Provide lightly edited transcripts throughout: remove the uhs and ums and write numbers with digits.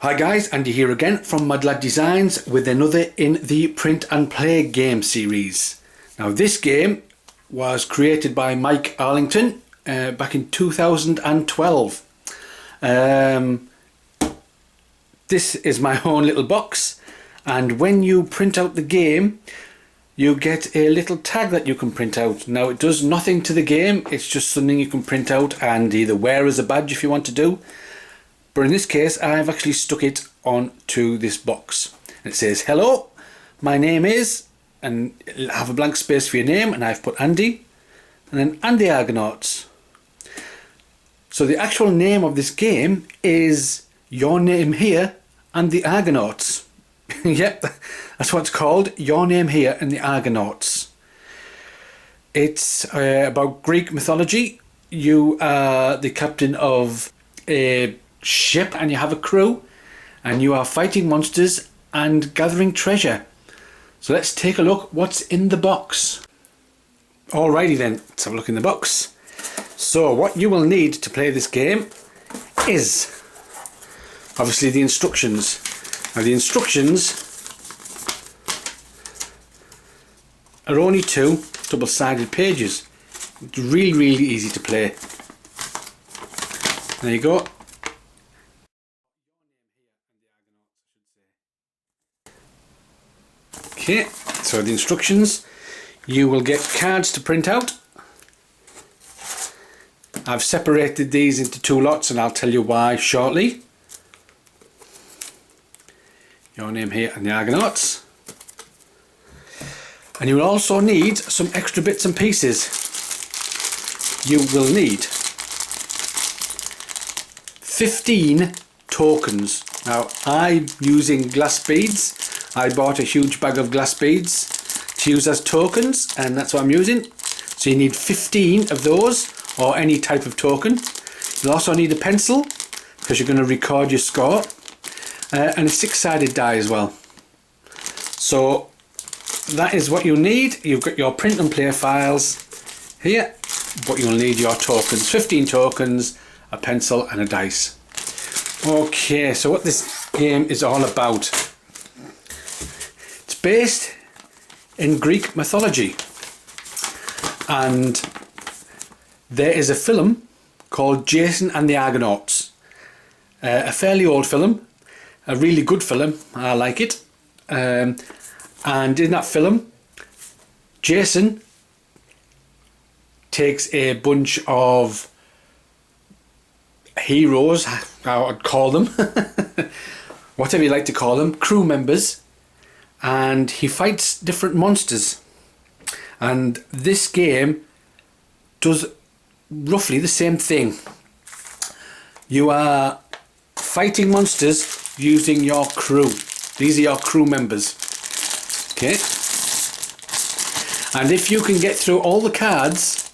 Hi guys, Andy here again from Mudlad Designs with another in the print and play game series. Now this game was created by Mike Arlington back in 2012. This is my own little box, and when you print out the game you get a little tag that you can print out. Now it does nothing to the game, it's just something you can print out and either wear as a badge if you want to do. But in this case, I've actually stuck it onto this box. It says, hello, my name is, and it'll have a blank space for your name, and I've put Andy, and then Andy Argonauts. So the actual name of this game is Your Name Here and the Argonauts. Yep, that's what it's called, Your Name Here and the Argonauts. It's about Greek mythology. You are the captain of a ship and you have a crew and you are fighting monsters and gathering treasure. So let's take a look what's in the box. Alrighty then, let's have a look in the box. So what you will need to play this game is obviously the instructions. Now the instructions are only two double-sided pages. It's really easy to play. There you go. Okay, so the instructions, you will get cards to print out. I've separated these into two lots and I'll tell you why shortly. Your Name Here and the Argonauts. And you will also need some extra bits and pieces. You will need 15 tokens. Now I'm using glass beads. I bought a huge bag of glass beads to use as tokens, and that's what I'm using. So you need 15 of those, or any type of token. You'll also need a pencil, because you're going to record your score, and a six-sided die as well. So that is what you'll need. You've got your print and play files here, but you'll need your tokens. 15 tokens, a pencil and a dice. Okay, so what this game is all about. Based in Greek mythology, and there is a film called Jason and the Argonauts, a fairly old film, a really good film, I like it, and in that film Jason takes a bunch of heroes, how I'd call them, whatever you like to call them, crew members, and he fights different monsters. And this game does roughly the same thing. You are fighting monsters using your crew. These are your crew members. Okay. And if you can get through all the cards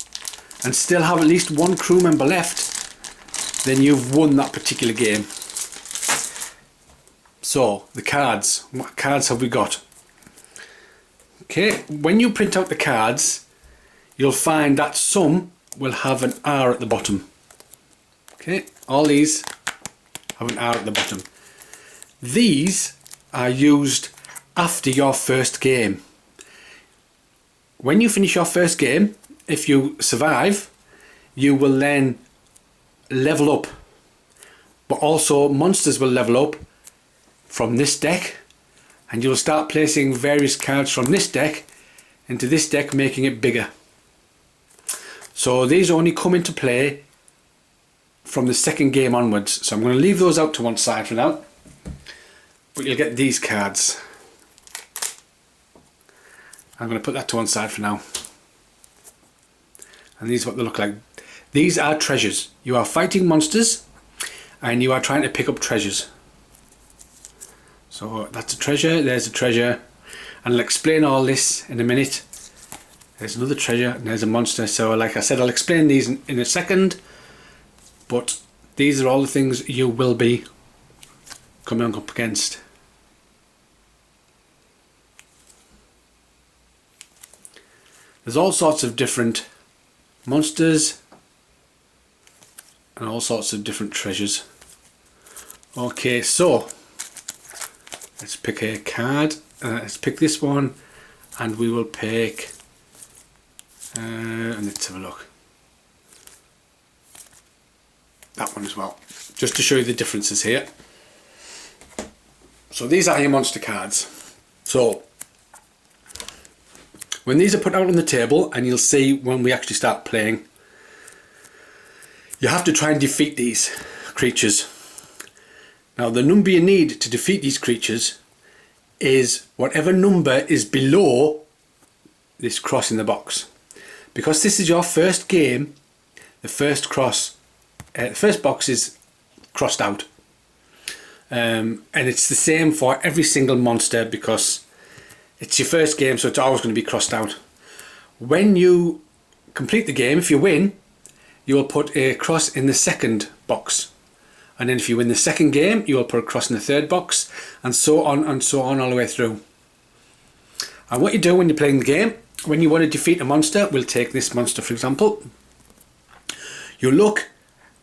and still have at least one crew member left, then you've won that particular game. So, the cards. What cards have we got? Okay, when you print out the cards, you'll find that some will have an R at the bottom. Okay, all these have an R at the bottom. These are used after your first game. When you finish your first game, if you survive, you will then level up. But also monsters will level up from this deck, and you'll start placing various cards from this deck into this deck, making it bigger. So these only come into play from the second game onwards. So I'm going to leave those out to one side for now, but you'll get these cards. I'm going to put that to one side for now. And these are what they look like. These are treasures. You are fighting monsters and you are trying to pick up treasures. So that's a treasure, there's a treasure, and I'll explain all this in a minute. There's another treasure and there's a monster. So like I said, I'll explain these in a second, but these are all the things you will be coming up against. There's all sorts of different monsters and all sorts of different treasures. Okay, so Let's pick a card. Let's pick this one, and we will pick. And let's have a look. That one as well, just to show you the differences here. So these are your monster cards. So when these are put out on the table, and you'll see when we actually start playing, you have to try and defeat these creatures. Now the number you need to defeat these creatures is whatever number is below this cross in the box. Because this is your first game, the first box is crossed out. And it's the same for every single monster because it's your first game, so it's always going to be crossed out. When you complete the game, if you win, you will put a cross in the second box. And then if you win the second game, you will put a cross in the third box, and so on all the way through. And what you do when you're playing the game, when you want to defeat a monster, we'll take this monster for example. You look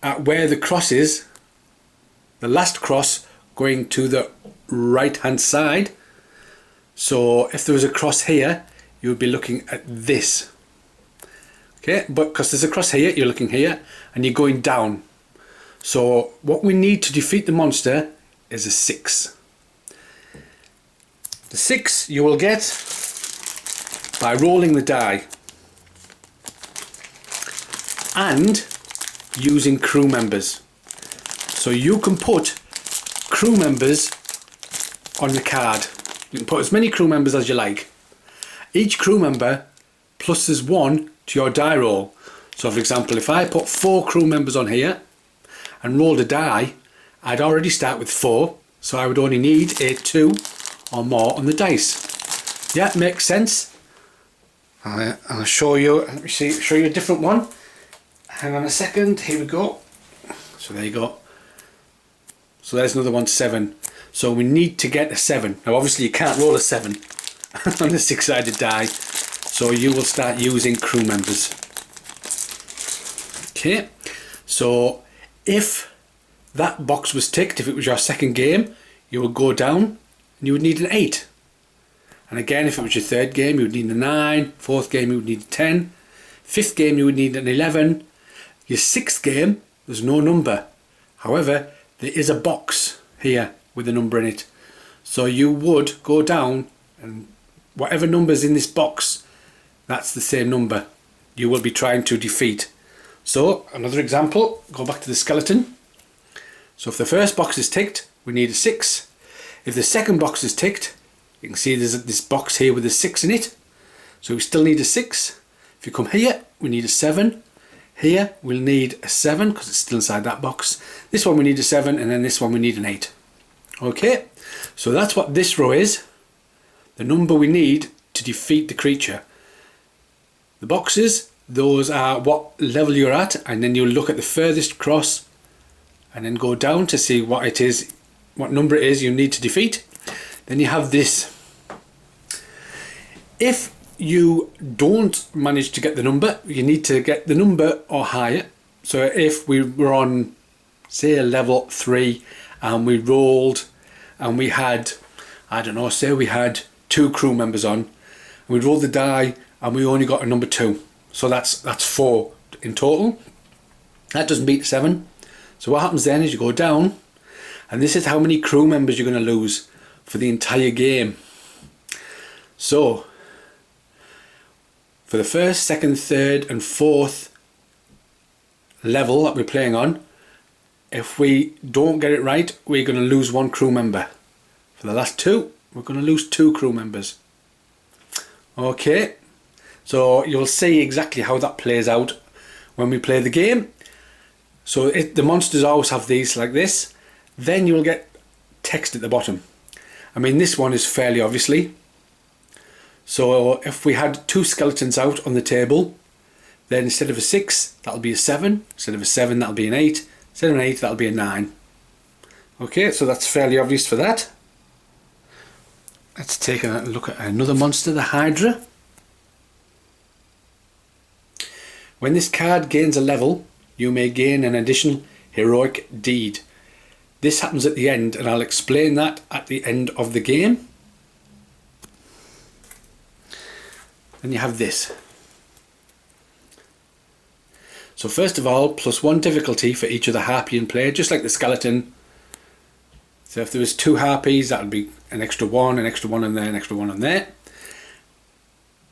at where the cross is, the last cross going to the right hand side. So if there was a cross here, you would be looking at this. Okay, but because there's a cross here, you're looking here and you're going down. So what we need to defeat the monster is a 6. The 6 you will get by rolling the die and using crew members. So you can put crew members on the card. You can put as many crew members as you like. Each crew member pluses 1 to your die roll. So for example, if I put 4 crew members on here and rolled a die, I'd already start with 4, so I would only need a 2 or more on the dice. Yeah, makes sense. I'll show you. Let me show you a different one. Hang on a second. Here we go. So there you go. So there's another one, 7. So we need to get a 7. Now obviously you can't roll a 7 on the 6-sided die, so you will start using crew members. Okay, so if that box was ticked, if it was your second game, you would go down and you would need an 8. And again, if it was your third game, you would need a 9. Fourth game, you would need a 10. Fifth game, you would need an 11. Your sixth game, there's no number. However, there is a box here with a number in it. So you would go down and whatever number's in this box, that's the same number you will be trying to defeat. So another example, go back to the skeleton. So if the first box is ticked, we need a 6. If the second box is ticked, you can see there's this box here with a 6 in it. So we still need a 6. If you come here, we need a 7. Here we'll need a 7 because it's still inside that box. This one we need a 7, and then this one we need an 8. Okay, so that's what this row is. The number we need to defeat the creature. The boxes, those are what level you're at, and then you'll look at the furthest cross and then go down to see what it is, what number it is you need to defeat. Then you have this. If you don't manage to get the number, you need to get the number or higher. So if we were on, say, a level 3 and we rolled and we had, I don't know, say we had 2 crew members on, and we rolled the die and we only got a number 2. So that's 4 in total. That doesn't beat 7. So what happens then is you go down, and this is how many crew members you're going to lose for the entire game. So for the first, second, third and fourth level that we're playing on, if we don't get it right, we're going to lose 1 crew member. For the last 2, we're going to lose 2 crew members. Okay, so you'll see exactly how that plays out when we play the game. So the monsters always have these like this. Then you'll get text at the bottom. I mean, this one is fairly obviously. So if we had 2 skeletons out on the table, then instead of a 6, that'll be a 7. Instead of a 7, that'll be an 8. Instead of an 8, that'll be a 9. Okay, so that's fairly obvious for that. Let's take a look at another monster, the Hydra. When this card gains a level, you may gain an additional heroic deed. This happens at the end, and I'll explain that at the end of the game. And you have this. So first of all, +1 difficulty for each of the harpy in play, just like the skeleton. So if there was 2 harpies, that would be an extra 1, an extra 1 on there, an extra 1 on there.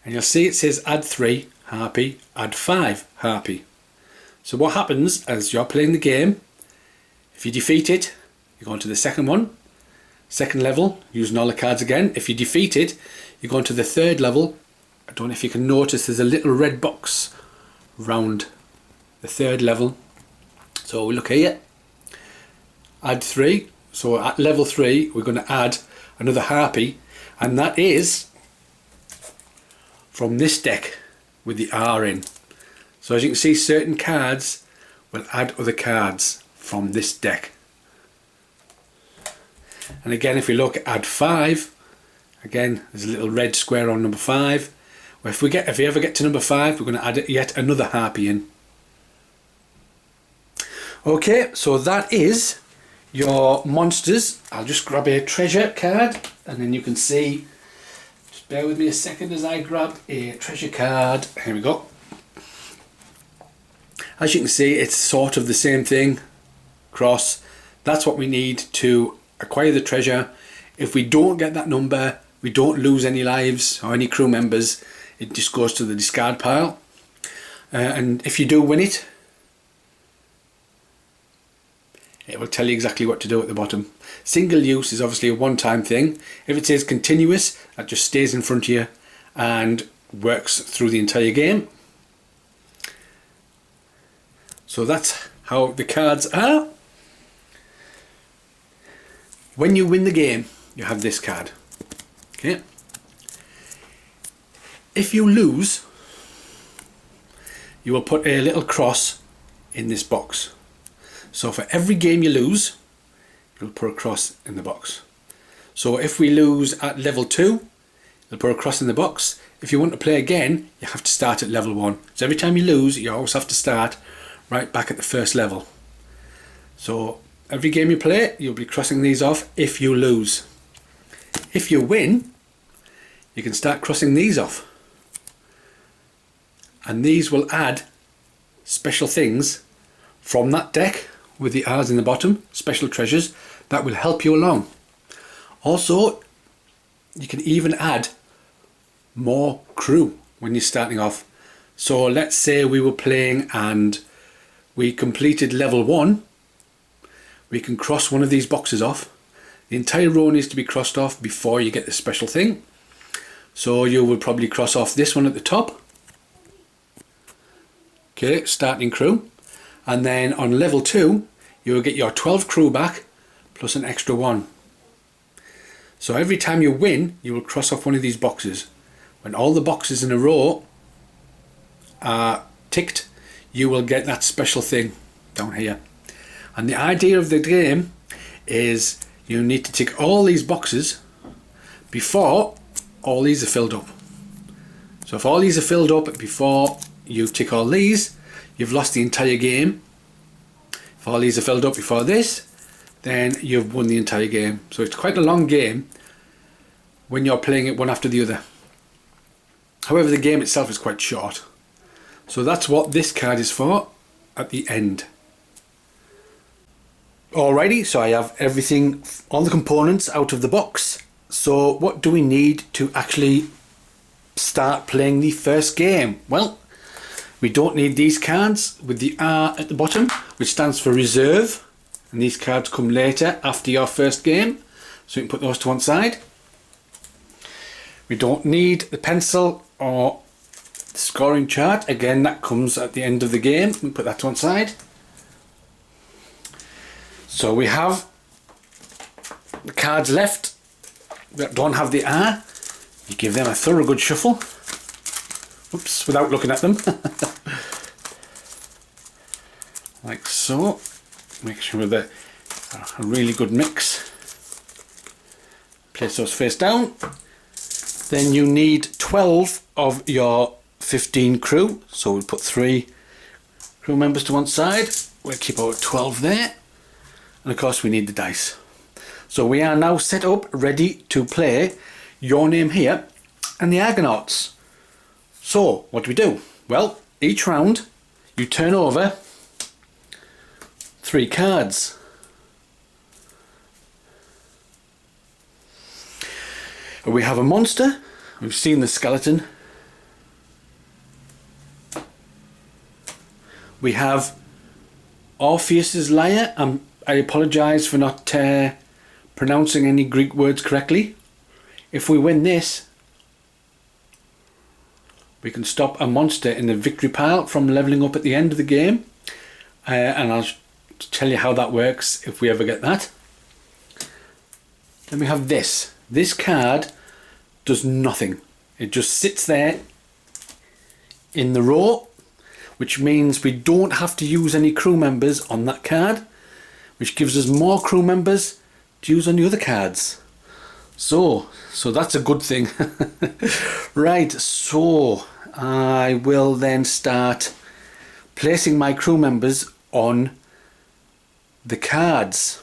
And you'll see it says add 3 harpy, add 5 harpy. So what happens as you're playing the game, if you defeat it, you go on to the second one, second level, using all the cards again. If you defeat it, you go on to the third level. I don't know if you can notice there's a little red box round the third level. So we look here, add 3. So at level 3 we're going to add another harpy, and that is from this deck with the R in. So as you can see, certain cards will add other cards from this deck. And again, if we look at add 5, again there's a little red square on number 5. Well, if we ever get to number 5, we're going to add yet another harpy in. Okay, so that is your monsters. I'll just grab a treasure card, and then you can see, just bear with me a second as I grab a treasure card. Here we go. As you can see, it's sort of the same thing, cross. That's what we need to acquire the treasure. If we don't get that number, we don't lose any lives or any crew members. It just goes to the discard pile. And if you do win it, it will tell you exactly what to do at the bottom. Single use is obviously a one-time thing. If it says continuous, that just stays in front of you and works through the entire game. So that's how the cards are. When you win the game, you have this card. Okay. If you lose, you will put a little cross in this box. So for every game you lose, you'll put a cross in the box. So if we lose at level 2, you'll put a cross in the box. If you want to play again, you have to start at level 1. So every time you lose, you always have to start right back at the first level. So every game you play, you'll be crossing these off if you lose. If you win, you can start crossing these off. And these will add special things from that deck with the R's in the bottom, special treasures that will help you along. Also, you can even add more crew when you're starting off. So let's say we were playing and we completed level 1. We can cross one of these boxes off. The entire row needs to be crossed off before you get the special thing. So you will probably cross off this one at the top. Okay, starting crew. And then on level 2, you will get your 12 crew back plus an extra 1. So every time you win, you will cross off one of these boxes. When all the boxes in a row are ticked, you will get that special thing down here. And the idea of the game is you need to tick all these boxes before all these are filled up. So if all these are filled up before you tick all these, you've lost the entire game. If all these are filled up before this, then you've won the entire game. So it's quite a long game when you're playing it one after the other. However, the game itself is quite short. So that's what this card is for at the end. Alrighty, so I have everything, all the components out of the box. So what do we need to actually start playing the first game? Well, we don't need these cards with the R at the bottom, which stands for reserve. And these cards come later after your first game. So you can put those to one side. We don't need the pencil or the scoring chart. Again, that comes at the end of the game. We put that to one side. So we have the cards left that don't have the R. You give them a thorough good shuffle. Oops, without looking at them. Like so. Make sure they're a really good mix. Place those face down. Then you need 12 of your 15 crew. So we'll put 3 crew members to one side. We'll keep our 12 there. And of course we need the dice. So we are now set up, ready to play Your Name Here and the Argonauts. So what do? Well, each round you turn over 3 cards. We have a monster. We've seen the skeleton. We have Orpheus's lyre. I apologise for not pronouncing any Greek words correctly. If we win this, we can stop a monster in the victory pile from levelling up at the end of the game. And I'll tell you how that works if we ever get that. Then we have this. This card does nothing. It just sits there in the row, which means we don't have to use any crew members on that card, which gives us more crew members to use on the other cards. So that's a good thing. Right, so I will then start placing my crew members on the cards.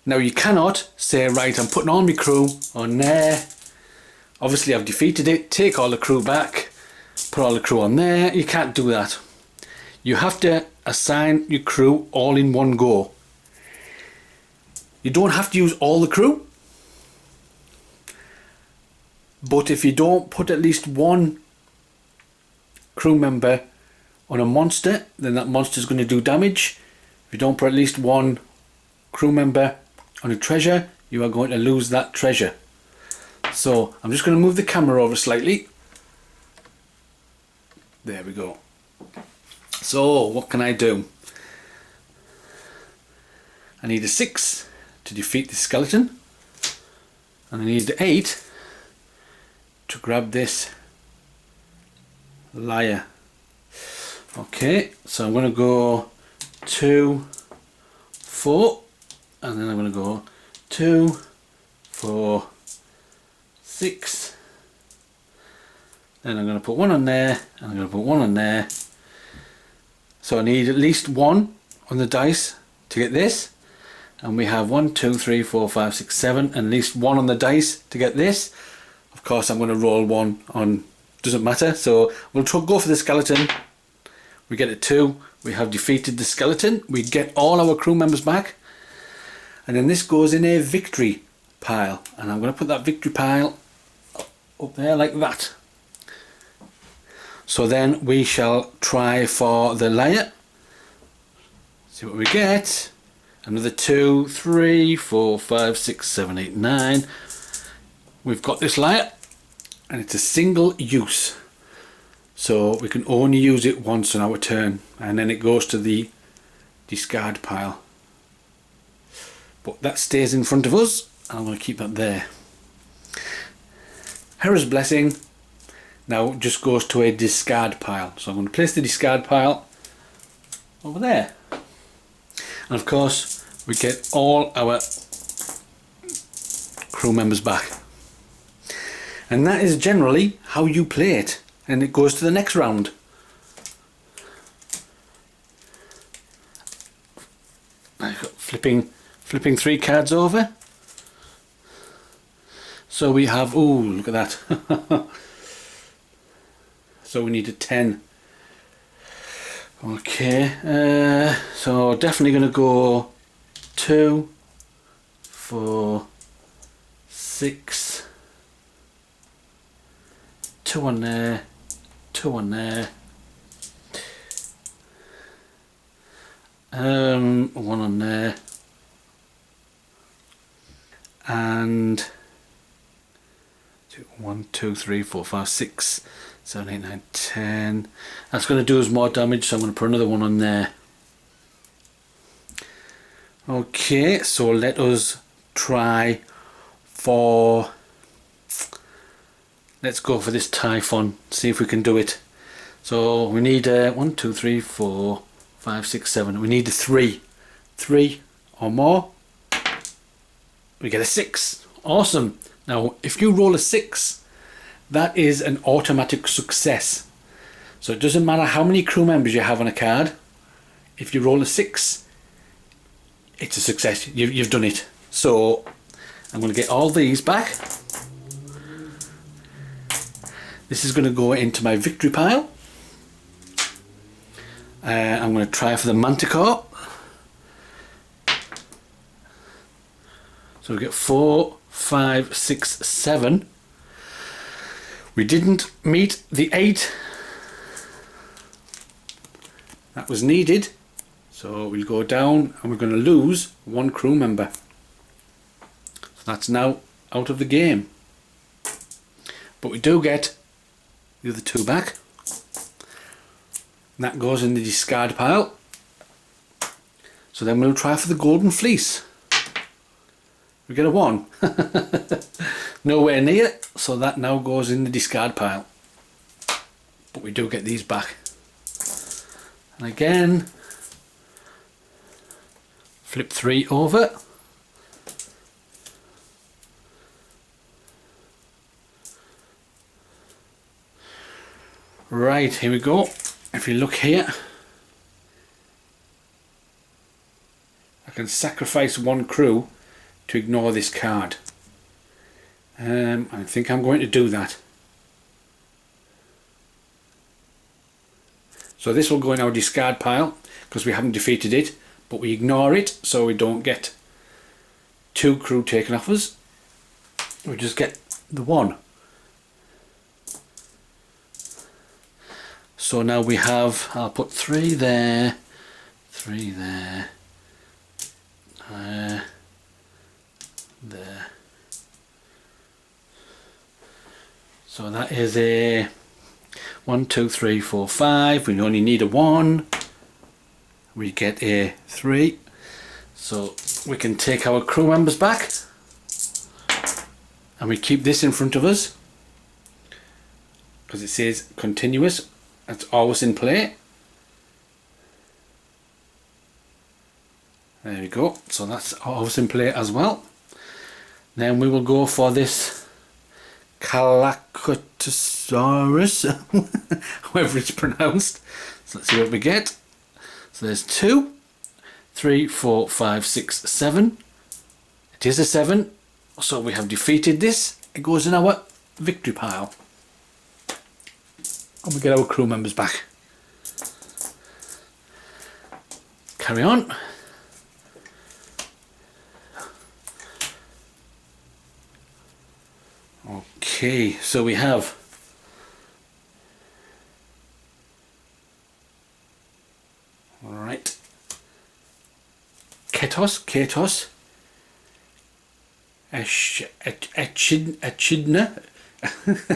Now you cannot say, right, I'm putting all my crew on there. Obviously I've defeated it, take all the crew back, put all the crew on there. You can't do that. You have to assign your crew all in one go. You don't have to use all the crew, but if you don't put at least one crew member on a monster, then that monster is going to do damage. If you don't put at least one crew member on a treasure, you are going to lose that treasure. So I'm just going to move the camera over slightly. There we go. So what can I do? I need a 6 to defeat the skeleton, and I need 8 to grab this lyre. Okay, so I'm going to go 2, 4, and then I'm going to go 2, 4, 6. Then I'm going to put 1 on there, and I'm going to put 1 on there. So I need at least 1 on the dice to get this. And we have 1, 2, 3, 4, 5, 6, 7, and at least 1 on the dice to get this. Of course I'm going to roll 1 on, doesn't matter. So we'll go for the skeleton. We get a 2. We have defeated the skeleton. We get all our crew members back. And then this goes in a victory pile. And I'm going to put that victory pile up there like that. So then we shall try for the lyre. See what we get. Another 2, 3, 4, 5, 6, 7, 8, 9. We've got this lyre, and it's a single use. So we can only use it once on our turn, and then it goes to the discard pile. But that stays in front of us, and I'm going to keep that there. Hera's Blessing now just goes to a discard pile. So I'm going to place the discard pile over there. And of course we get all our crew members back. And that is generally how you play it. And it goes to the next round. I've got flipping 3 cards over. So we have, ooh, look at that. So we need a 10. Okay, so definitely going to go 2, 4, 6, 2 on there, 2 on there, 1 on there, and 1, 2, 3, 4, 5, 6, 7, 8, 9, 10. That's going to do us more damage, so I'm going to put another 1 on there. Okay, so let us try for, let's go for this Typhon, see if we can do it. So we need 1, 2, 3, 4, 5, 6, 7. We need a 3 or more. We get a 6. Awesome. Now if you roll a 6, that is an automatic success. So it doesn't matter how many crew members you have on a card. If you roll a 6, it's a success. You've done it. So I'm going to get all these back. This is going to go into my victory pile. I'm going to try for the Manticore. So we get 4, 5, 6, 7. We didn't meet the 8 that was needed. So we'll go down and we're going to lose 1 crew member. So that's now out of the game. But we do get the other 2 back. And that goes in the discard pile. So then we'll try for the golden fleece. We get a 1. Nowhere near, so that now goes in the discard pile. But we do get these back. And again, flip 3 over. Right, here we go. If you look here, I can sacrifice 1 crew to ignore this card. I think I'm going to do that. So this will go in our discard pile because we haven't defeated it, but we ignore it so we don't get 2 crew taken off us. We just get the 1. So now we have, I'll put 3 there, 3 there, there. So that is a 1, 2, 3, 4, 5. We only need a 1. We get a 3. So we can take our crew members back. And we keep this in front of us. Because it says continuous. That's always in play. There we go. So that's always in play as well. Then we will go for this Calacotosaurus, however it's pronounced. So let's see what we get. So there's 2, 3, 4, 5, 6, 7. It is a 7. So we have defeated this. It goes in our victory pile. And we get our crew members back. Carry on. Okay, so we have Ketos, Echidna.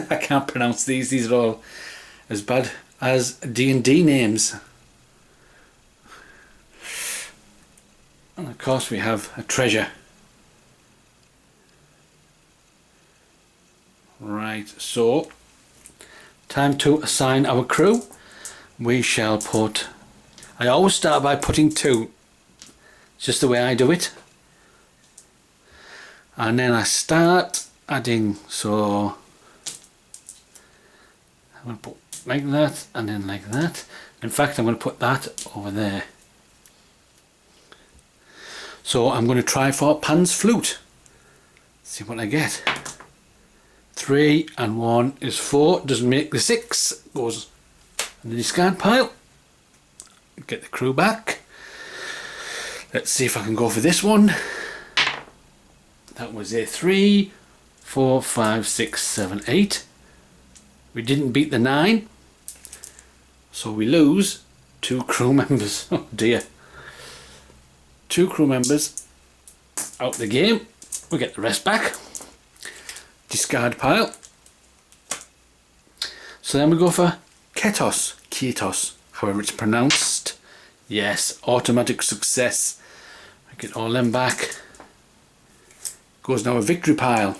I can't pronounce these. These are all as bad as D&D names. And of course we have a treasure. Right, so time to assign our crew. We shall put, I always start by putting 2. It's just the way I do it. And then I start adding, so I'm going to put like that and then like that. In fact, I'm going to put that over there. So I'm going to try for Pan's flute. See what I get. 3 and 1 is 4. Doesn't make the 6. Goes in the discard pile. Get the crew back. Let's see if I can go for this one. That was a 3, 4, 5, 6, 7, 8. We didn't beat the 9. So we lose 2 crew members. Oh dear. 2 crew members out the game. We get the rest back. Discard pile. So then we go for Ketos, however it's pronounced. Yes, automatic success. I get all them back. Goes now a victory pile.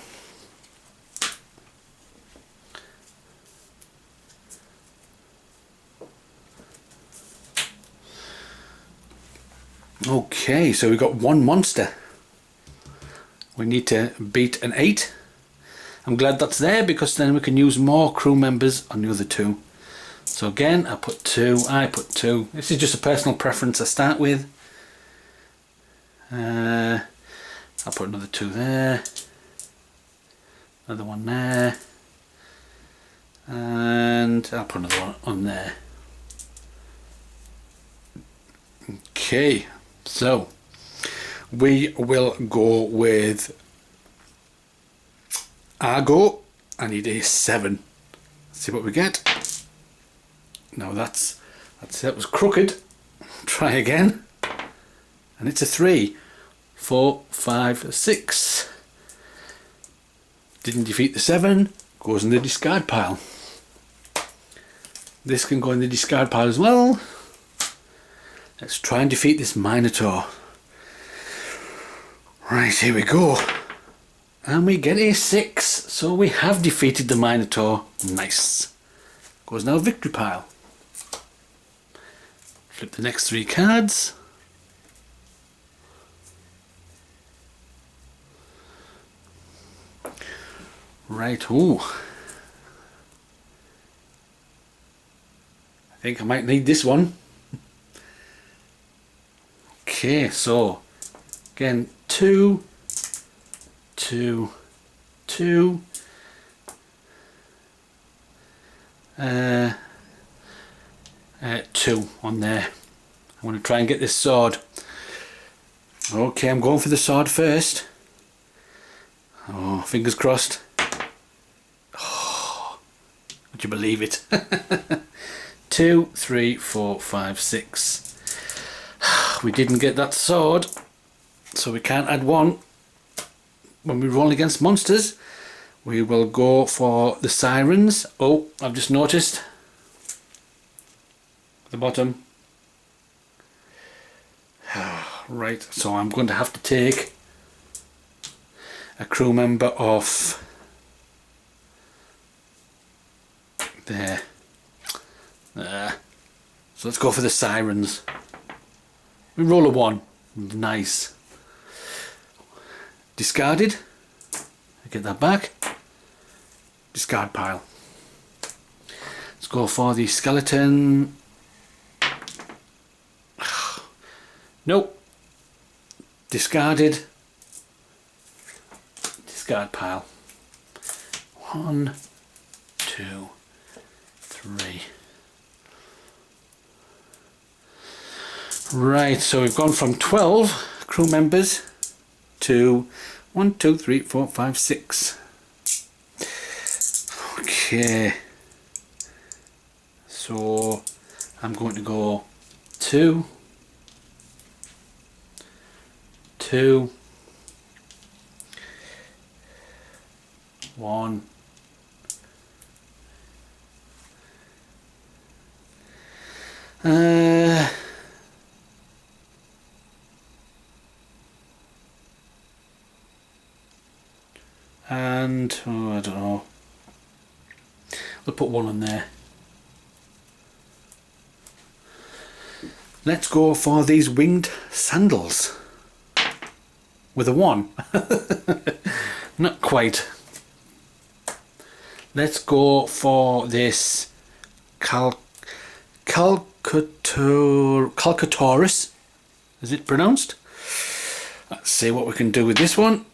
Okay, so we've got 1 monster. We need to beat an 8. I'm glad that's there because then we can use more crew members on the other 2. So again, I put 2, I put 2. This is just a personal preference I start with. I'll put another 2 there, another one there, and I'll put another one on there. Okay, so we will go with Argo. I need a 7. Let's see what we get. Now that was crooked. Try again. And it's a 3. 4, 5, 6. Didn't defeat the 7. Goes in the discard pile. This can go in the discard pile as well. Let's try and defeat this Minotaur. Right, here we go. And we get a 6. So we have defeated the Minotaur. Nice. Goes now victory pile. Flip the next 3 cards. Right, ooh. I think I might need this one. Okay, so again 2, 2, 2. 2 on there. I'm going to try and get this sword. Okay, I'm going for the sword first. Oh, fingers crossed. Oh, would you believe it? 2, 3, 4, 5, 6. We didn't get that sword, so we can't add 1. When we roll against monsters, we will go for the sirens. Oh, I've just noticed the bottom. Right, so I'm going to have to take a crew member off there. So let's go for the sirens. We roll a 1. Nice. Discarded. I get that back. Discard pile. Let's go for the skeleton. Nope. Discarded. Discard pile. 1, 2, 3. Right, so we've gone from 12 crew members to 1, 2, 3, 4, 5, 6. Okay. So I'm going to go 2, 2, 1, and oh, I don't know. We'll put 1 on there. Let's go for these winged sandals with a 1. Not quite. Let's go for this Calcatoris. Is it pronounced? Let's see what we can do with this one.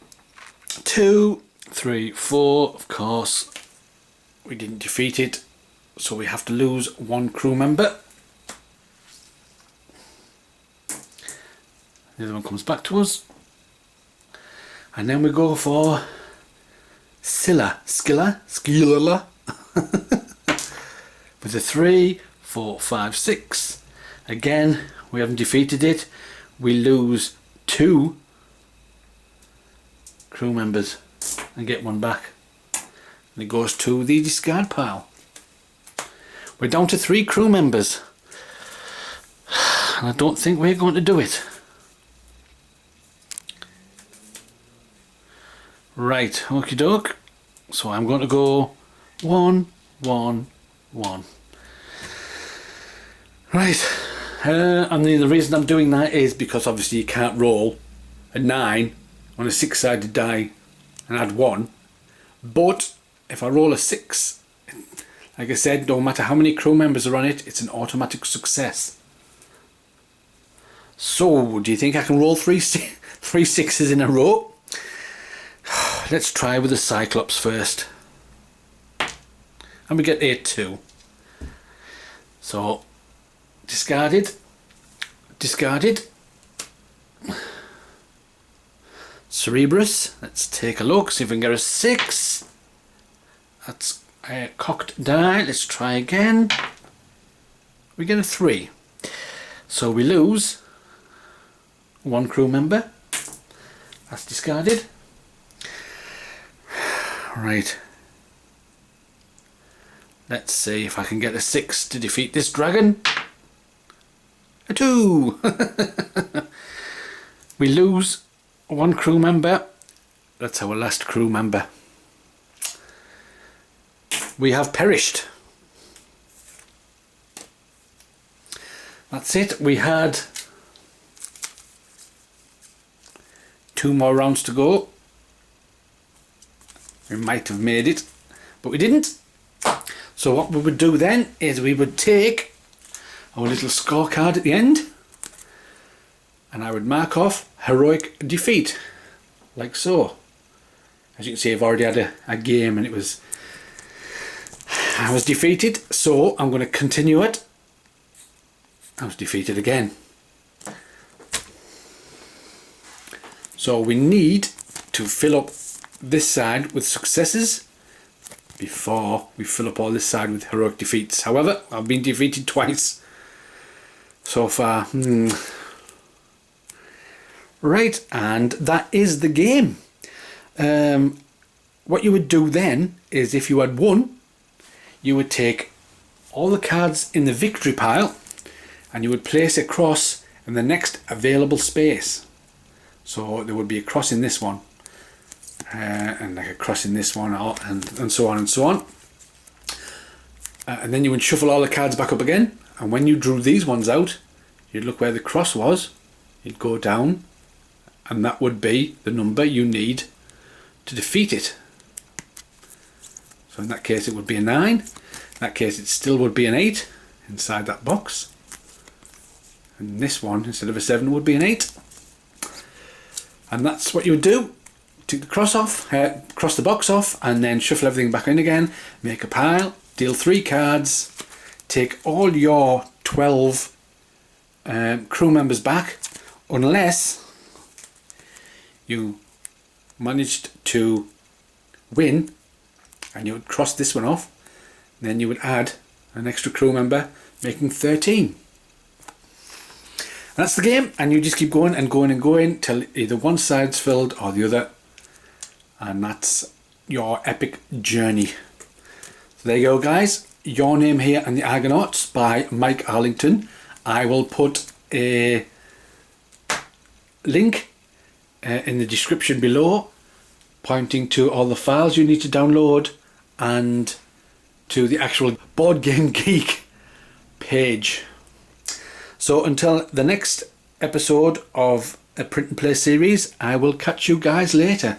2, 3, 4. Of course, we didn't defeat it, so we have to lose 1 crew member. The other one comes back to us. And then we go for Skilla with a 3, 4, 5, 6. Again, we haven't defeated it. We lose 2 crew members and get 1 back. And it goes to the discard pile. We're down to 3 crew members. And I don't think we're going to do it. Right, okie doke. So I'm going to go 1, 1, 1. Right, and the reason I'm doing that is because obviously you can't roll a 9 on a 6-sided die and add 1. But if I roll a 6, like I said, no matter how many crew members are on it, it's an automatic success. So, do you think I can roll 3 3 6s in a row. Let's try with the Cyclops first. And we get 8 2. So, discarded. Discarded. Cerberus. Let's take a look, see if we can get a 6. That's a cocked die. Let's try again. We get a 3. So we lose 1 crew member. That's discarded. Right. Let's see if I can get a 6 to defeat this dragon. A 2. We lose 1 crew member. That's our last crew member. We have perished. That's it. We had 2 more rounds to go. We might have made it, but we didn't. So what we would do then is we would take our little scorecard at the end, and I would mark off heroic defeat, like so. As you can see, I've already had a game and I was defeated, so I'm going to continue it. I was defeated again. So we need to fill up this side with successes before we fill up all this side with heroic defeats. However, I've been defeated twice so far. Right, and that is the game. What you would do then is, if you had won, you would take all the cards in the victory pile and you would place a cross in the next available space. So there would be a cross in this one, and like a cross in this one, and so on and so on. And then you would shuffle all the cards back up again, and when you drew these ones out, you'd look where the cross was, you'd go down, and that would be the number you need to defeat it. So in that case it would be a 9. In that case it still would be an 8 inside that box. And this one, instead of a 7, would be an 8. And that's what you would do. Take the cross off, cross the box off, and then shuffle everything back in again. Make a pile, deal 3 cards, take all your 12 crew members back, unless you managed to win and you would cross this one off. Then you would add an extra crew member, making 13. And that's the game, and you just keep going and going and going till either one side's filled or the other, and that's your epic journey. So there you go, guys. Your Name Here and the Argonauts by Mike Arlington. I will put a link in the description below, pointing to all the files you need to download and to the actual Board Game Geek page. So until the next episode of a print and play series, I will catch you guys later.